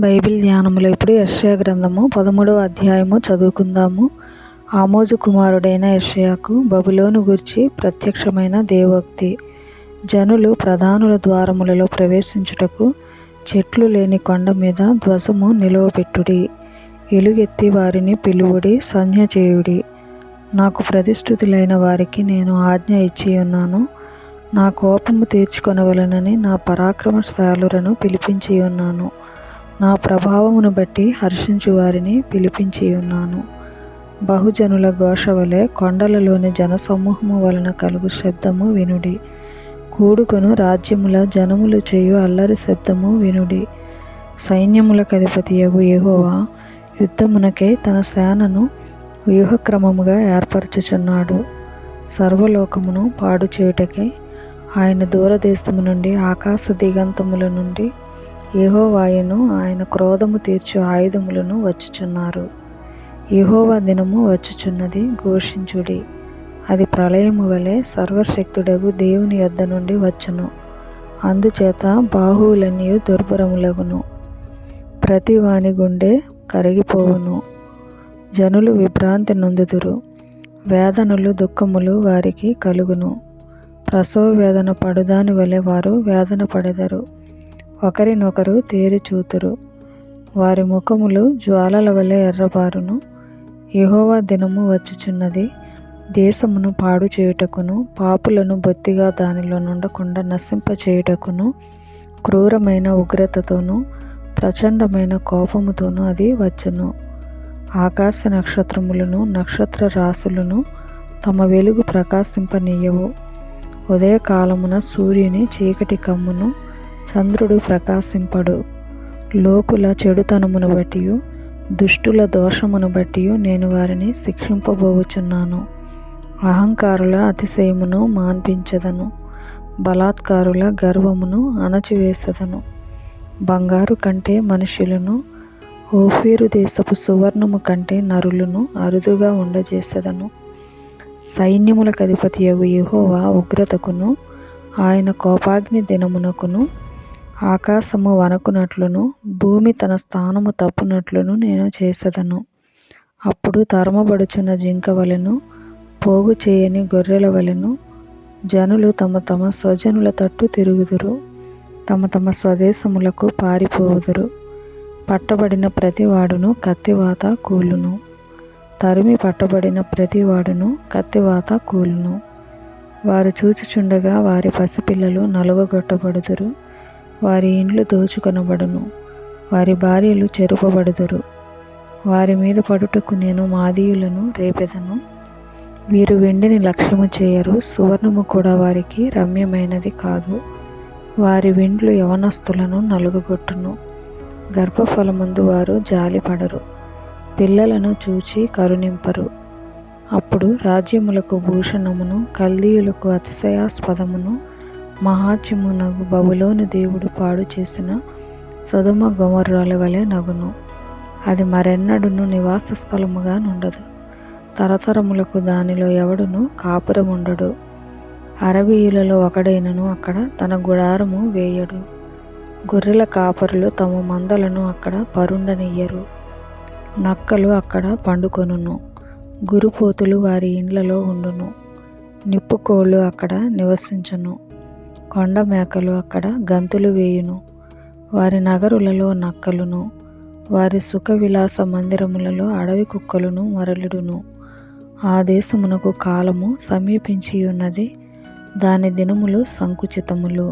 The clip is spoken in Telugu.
బైబిల్ ధ్యానములో ఇప్పుడు యెషయా గ్రంథము 13వ అధ్యాయము చదువుకుందాము. ఆమోజు కుమారుడైన యెషయాకు బబులోను గూర్చి ప్రత్యక్షమైన దేవోక్తి. జనులు ప్రధానుల ద్వారములలో ప్రవేశించుటకు చెట్లు లేని కొండ మీద ధ్వజము నిలువబెట్టుడి. ఎలుగెత్తి వారిని పిలువుడి, సంజ్ఞ చేయుడి. నాకు ప్రతిష్ఠితులైన వారికి నేను ఆజ్ఞ ఇచ్చియున్నాను. నా కోపము తీర్చుకొనవలెనని నా పరాక్రమశాలులను పిలిపించియున్నాను. నా ప్రభావమును బట్టి హర్షించు వారిని పిలిపించియున్నాను. బహుజనుల ఘోష వలె కొండలలోని జనసమూహము వలన కలుగు శబ్దము వినుడి. కూడుకొను రాజ్యముల జనములు చేయు అల్లరి శబ్దము వినుడి. సైన్యములకధిపతియగు యెహోవా యుద్ధమునకై తన సేనను వ్యూహక్రమముగా ఏర్పరచుచున్నాడు. సర్వలోకమును పాడు చేయుటకై ఆయన దూరదేశము నుండి, ఆకాశ దిగంతముల నుండి యెహోవాయును ఆయన క్రోధము తీర్చు ఆయుధములను వచ్చుచున్నారు. యెహోవా దినము వచ్చుచున్నది, ఘోషించుడి. అది ప్రళయము వలె సర్వశక్తుడగు దేవుని యొద్ద నుండి వచ్చును. అందుచేత బాహువులన్నీ దుర్భరములగును, ప్రతి వాని గుండె కరిగిపోవును. జనులు విభ్రాంతి నొందుదురు, వేదనలు దుఃఖములు వారికి కలుగును. ప్రసవ వేదన పడుదాని వలె వారు వేదన పడెదరు. ఒకరినొకరు తేరి చూతురు, వారి ముఖములు జ్వాలల వలె ఎర్రబారును. యెహోవా దినము వచ్చుచున్నది, దేశమును పాడు చేయుటకును, పాపులను బొత్తిగా దానిలో నుండకుండా నశింపచేయుటకును, క్రూరమైన ఉగ్రతతోనూ ప్రచండమైన కోపముతోనూ అది వచ్చును. ఆకాశ నక్షత్రములను, నక్షత్ర రాశులను తమ వెలుగు ప్రకాశింపనీయవు. ఉదయకాలమున సూర్యుని చీకటి కమ్మును, చంద్రుడు ప్రకాశింపడు. లోకుల చెడుతనమును బట్టియు, దుష్టుల దోషమును బట్టియు నేను వారిని శిక్షింపబోవుచున్నాను. అహంకారుల అతిశయమును మాన్పించెదను, బలాత్కారుల గర్వమును అణచివేసెదను. బంగారు కంటే మనుష్యులను, ఓఫీరు దేశపు సువర్ణము కంటే నరులను అరుదుగా ఉండజేసెదను. సైన్యములకధిపతియగు యెహోవా ఉగ్రతకును, ఆయన కోపాగ్ని దినమునకును ఆకాశము వణకునట్లును, భూమి తన స్థానము తప్పునట్లును నేను చేసెదను. అప్పుడు తరమబడుచున్న జింక వలెను, పోగు చేయని గొర్రెల వలెను జనులు తమ తమ స్వజనుల తట్టు తిరుగుదురు, తమ తమ స్వదేశములకు పారిపోవుదురు. పట్టబడిన ప్రతివాడును కత్తివాత కూలును, తరిమి పట్టబడిన ప్రతివాడును కత్తివాత కూలును. వారు చూచుచుండగా వారి పసిపిల్లలు నలుగగొట్టబడుదురు, వారి ఇండ్లు దోచుకొనబడును, వారి భార్యలు చెరుపబడుదురు. వారి మీద పడుటకు నేను మాదీయులను రేపెదను. వీరు వెండిని లక్ష్యము చేయరు, సువర్ణము కూడా వారికి రమ్యమైనది కాదు. వారి విండ్లు యవనస్తులను నలుగగొట్టును, గర్భఫలమందు వారు జాలిపడరు, పిల్లలను చూచి కరుణింపరు. అప్పుడు రాజ్యములకు భూషణమును, కల్దీయులకు అతిశయాస్పదమును, మహాత్యమునగు బబులోను దేవుడు పాడు చేసిన సొదొమ గొమొర్రాల వలె నగును. అది మరెన్నడును నివాస స్థలముగా నుండదు, తరతరములకు దానిలో ఎవడును కాపురముండడు. అరబీయులలో ఒకడైనను అక్కడ తన గుడారము వేయడు. గొర్రెల కాపరులు తమ మందలను అక్కడ పరుండనియ్యరు. నక్కలు అక్కడ పండుకొనును, గురుపోతులు వారి ఇండ్లలో ఉండును. నిప్పుకోళ్ళు అక్కడ నివసించును, కొండ మేకలు అక్కడ గంతులు వేయును. వారి నగరులలో నక్కలును, వారి సుఖ విలాస మందిరములలో అడవి కుక్కలును మరలుడును. ఆ దేశమునకు కాలము సమీపించియున్నది, దాని దినములు సంకుచితములు.